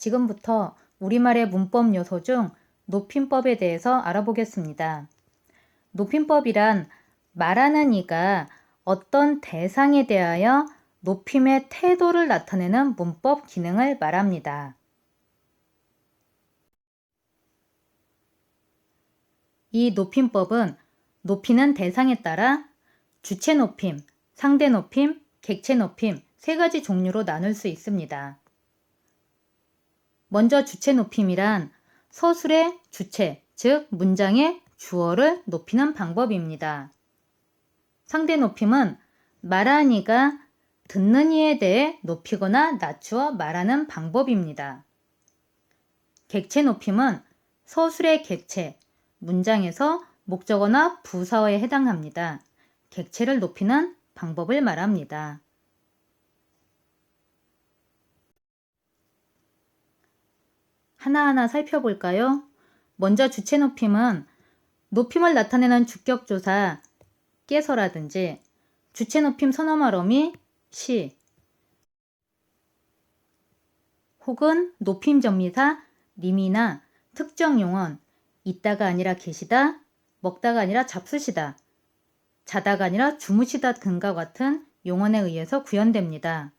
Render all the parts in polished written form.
지금부터 우리말의 문법 요소 중 높임법에 대해서 알아보겠습니다. 높임법이란 말하는 이가 어떤 대상에 대하여 높임의 태도를 나타내는 문법 기능을 말합니다. 이 높임법은 높이는 대상에 따라 주체 높임, 상대 높임, 객체 높임 세 가지 종류로 나눌 수 있습니다. 먼저 주체 높임이란 서술의 주체, 즉 문장의 주어를 높이는 방법입니다. 상대 높임은 말하는 이가 듣는 이에 대해 높이거나 낮추어 말하는 방법입니다. 객체 높임은 서술의 객체, 문장에서 목적어나 부사어에 해당합니다. 객체를 높이는 방법을 말합니다. 하나하나 살펴볼까요? 먼저 주체 높임은 높임을 나타내는 주격조사 깨서라든지 주체 높임 선어말어미 시 혹은 높임 전미사 님이나 특정 용언 있다가 아니라 계시다, 먹다가 아니라 잡수시다, 자다가 아니라 주무시다 등과 같은 용언에 의해서 구현됩니다.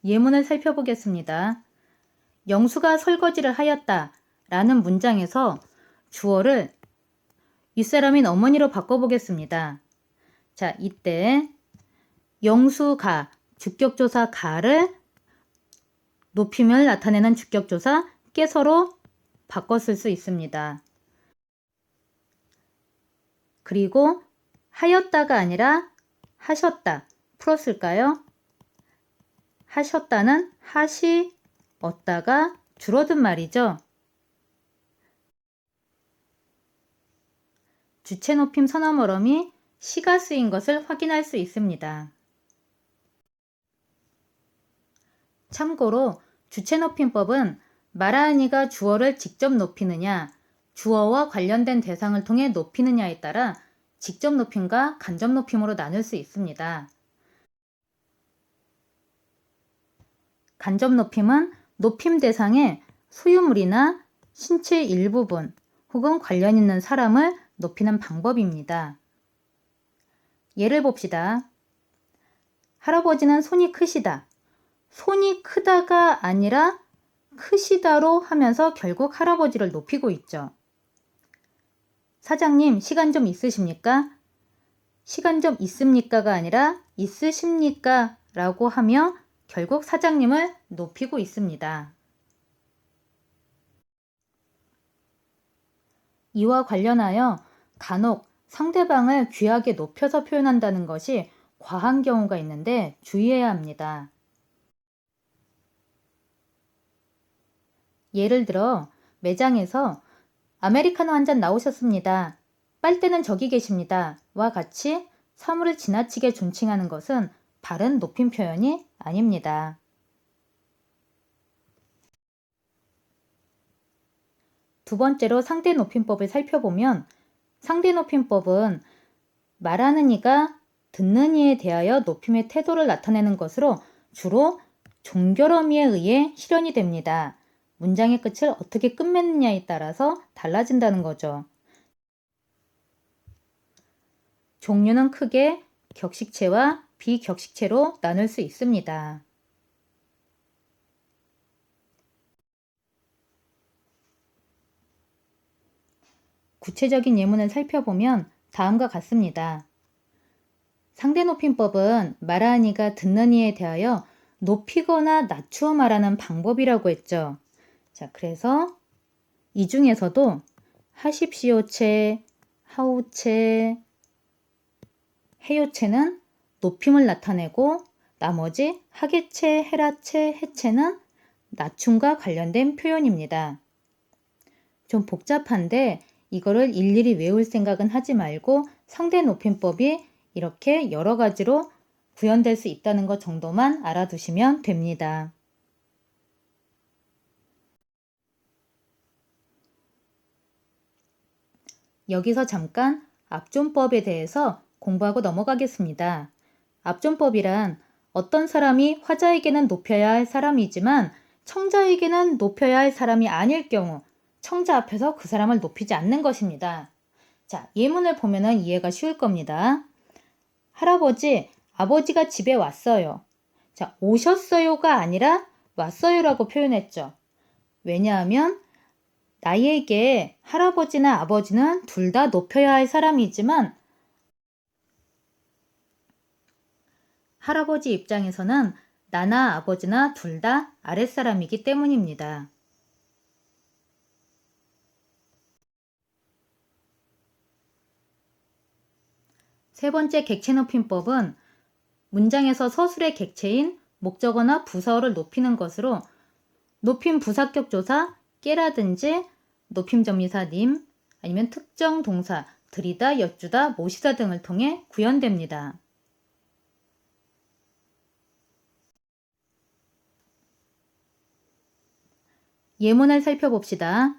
예문을 살펴보겠습니다. 영수가 설거지를 하였다 라는 문장에서 주어를 윗사람인 어머니로 바꿔보겠습니다. 자, 이때 영수가, 주격조사 가를 높임을 나타내는 주격조사 깨서로 바꿨을 수 있습니다. 그리고 하였다가 아니라 하셨다 풀었을까요? 하셨다는 하시었다가 줄어든 말이죠. 주체 높임 선어물음이 시가 쓰인 것을 확인할 수 있습니다. 참고로 주체 높임법은 말하는 이가 주어를 직접 높이느냐, 주어와 관련된 대상을 통해 높이느냐에 따라 직접 높임과 간접 높임으로 나눌 수 있습니다. 간접 높임은 높임 대상의 소유물이나 신체 일부분 혹은 관련 있는 사람을 높이는 방법입니다. 예를 봅시다. 할아버지는 손이 크시다. 손이 크다가 아니라 크시다로 하면서 결국 할아버지를 높이고 있죠. 사장님, 시간 좀 있으십니까? 시간 좀 있습니까가 아니라 있으십니까? 라고 하며 결국 사장님을 높이고 있습니다. 이와 관련하여 간혹 상대방을 귀하게 높여서 표현한다는 것이 과한 경우가 있는데 주의해야 합니다. 예를 들어 매장에서 아메리카노 한 잔 나오셨습니다. 빨대는 저기 계십니다. 와 같이 사물을 지나치게 존칭하는 것은 바른 높임 표현이 아닙니다. 두 번째로 상대 높임법을 살펴보면 상대 높임법은 말하는 이가 듣는 이에 대하여 높임의 태도를 나타내는 것으로 주로 종결어미에 의해 실현이 됩니다. 문장의 끝을 어떻게 끝맺느냐에 따라서 달라진다는 거죠. 종류는 크게 격식체와 비격식체로 나눌 수 있습니다. 구체적인 예문을 살펴보면 다음과 같습니다. 상대 높임법은 말하는 이가 듣는 이에 대하여 높이거나 낮추어 말하는 방법이라고 했죠. 자, 그래서 이 중에서도 하십시오체, 하우체, 해요체는 높임을 나타내고 나머지 하계체, 헤라체, 해체는 낮춤과 관련된 표현입니다. 좀 복잡한데 이거를 일일이 외울 생각은 하지 말고 상대 높임법이 이렇게 여러 가지로 구현될 수 있다는 것 정도만 알아두시면 됩니다. 여기서 잠깐 압존법에 대해서 공부하고 넘어가겠습니다. 압존법이란 어떤 사람이 화자에게는 높여야 할 사람이지만 청자에게는 높여야 할 사람이 아닐 경우 청자 앞에서 그 사람을 높이지 않는 것입니다. 자, 예문을 보면은 이해가 쉬울 겁니다. 할아버지, 아버지가 집에 왔어요. 자, 오셨어요가 아니라 왔어요라고 표현했죠. 왜냐하면 나에게 할아버지나 아버지는 둘 다 높여야 할 사람이지만 할아버지 입장에서는 나나 아버지나 둘 다 아랫사람이기 때문입니다. 세 번째 객체 높임법은 문장에서 서술의 객체인 목적어나 부사어를 높이는 것으로 높임 부사격 조사 깨라든지 높임 전미사 님 아니면 특정 동사 들이다, 여쭈다, 모시다 등을 통해 구현됩니다. 예문을 살펴봅시다.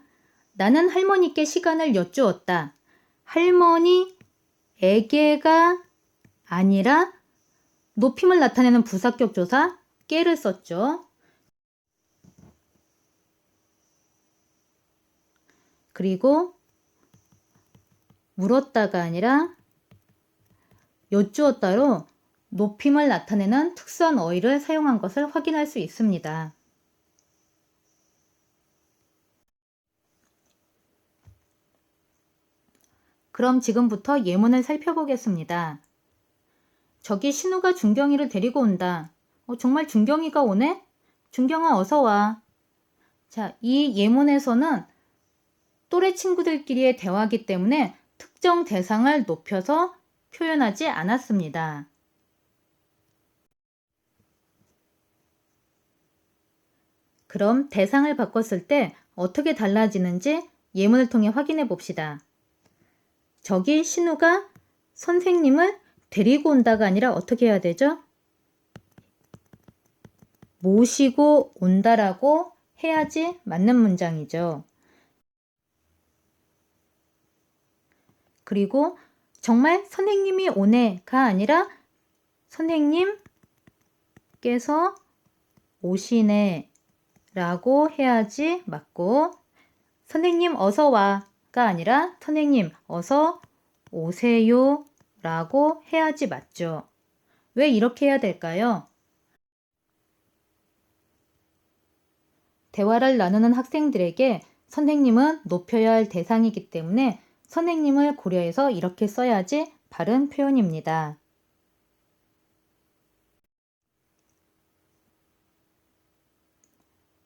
나는 할머니께 시간을 여쭈었다. 할머니에게가 아니라 높임을 나타내는 부사격 조사 깨를 썼죠. 그리고 물었다가 아니라 여쭈었다로 높임을 나타내는 특수한 어휘를 사용한 것을 확인할 수 있습니다. 그럼 지금부터 예문을 살펴보겠습니다. 저기 신우가 준경이를 데리고 온다. 정말 준경이가 오네? 준경아 어서 와. 자, 이 예문에서는 또래 친구들끼리의 대화이기 때문에 특정 대상을 높여서 표현하지 않았습니다. 그럼 대상을 바꿨을 때 어떻게 달라지는지 예문을 통해 확인해 봅시다. 저기 신우가 선생님을 데리고 온다가 아니라 어떻게 해야 되죠? 모시고 온다라고 해야지 맞는 문장이죠. 그리고 정말 선생님이 오네가 아니라 선생님께서 오시네 라고 해야지 맞고 선생님 어서 와가 아니라 선생님 어서 오세요 라고 해야지 맞죠. 왜 이렇게 해야 될까요? 대화를 나누는 학생들에게 선생님은 높여야 할 대상이기 때문에 선생님을 고려해서 이렇게 써야지 바른 표현입니다.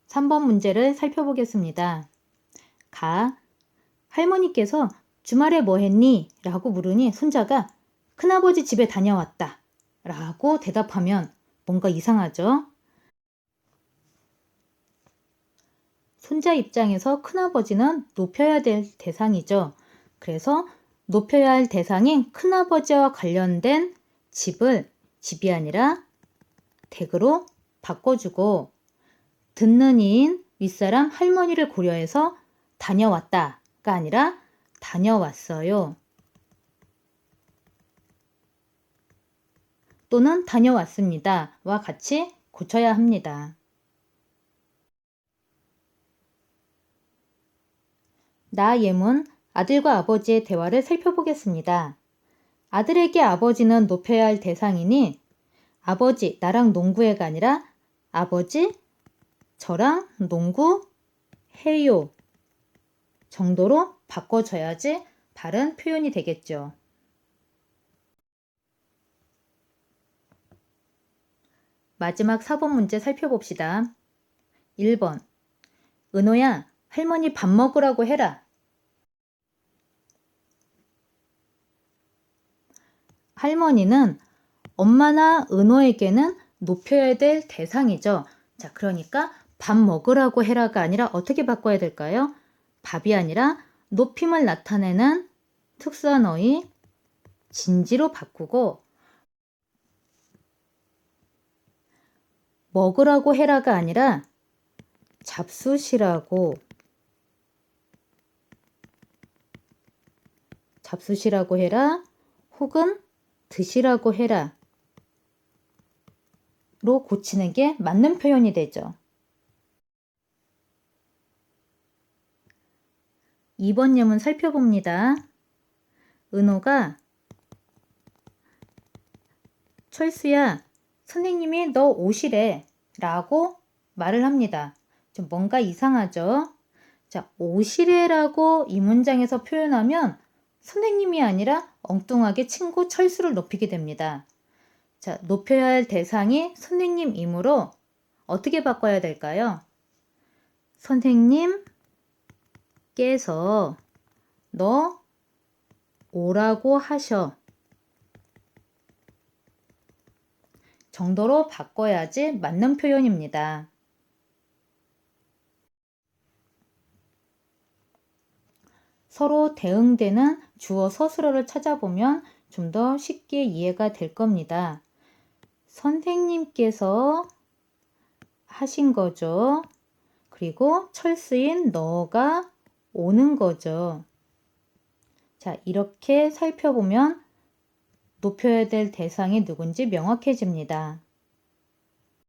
3번 문제를 살펴보겠습니다. 가. 할머니께서 주말에 뭐 했니? 라고 물으니 손자가 큰아버지 집에 다녀왔다. 라고 대답하면 뭔가 이상하죠? 손자 입장에서 큰아버지는 높여야 될 대상이죠. 그래서 높여야 할 대상인 큰아버지와 관련된 집이 아니라 댁으로 바꿔주고 듣는 이인 윗사람 할머니를 고려해서 다녀왔다가 아니라 다녀왔어요. 또는 다녀왔습니다와 같이 고쳐야 합니다. 나 예문 아들과 아버지의 대화를 살펴보겠습니다. 아들에게 아버지는 높여야 할 대상이니 아버지 나랑 농구해가 아니라 아버지 저랑 농구해요 정도로 바꿔줘야지 바른 표현이 되겠죠. 마지막 4번 문제 살펴봅시다. 1번 은호야 할머니 밥 먹으라고 해라. 할머니는 엄마나 은호에게는 높여야 될 대상이죠. 자, 그러니까 밥 먹으라고 해라가 아니라 어떻게 바꿔야 될까요? 밥이 아니라 높임을 나타내는 특수한 어휘 진지로 바꾸고 먹으라고 해라가 아니라 잡수시라고 해라 혹은 드시라고 해라 고치는 게 맞는 표현이 되죠. 2번 예문 살펴봅니다. 은호가 철수야, 선생님이 너 오시래 라고 말을 합니다. 좀 뭔가 이상하죠? 자, 오시래라고 이 문장에서 표현하면 선생님이 아니라 엉뚱하게 친구 철수를 높이게 됩니다. 자, 높여야 할 대상이 선생님이므로 어떻게 바꿔야 될까요? 선생님께서 너 오라고 하셔 정도로 바꿔야지 맞는 표현입니다. 서로 대응되는 주어 서술어를 찾아보면 좀 더 쉽게 이해가 될 겁니다. 선생님께서 하신 거죠. 그리고 철수인 너가 오는 거죠. 자, 이렇게 살펴보면 높여야 될 대상이 누군지 명확해집니다.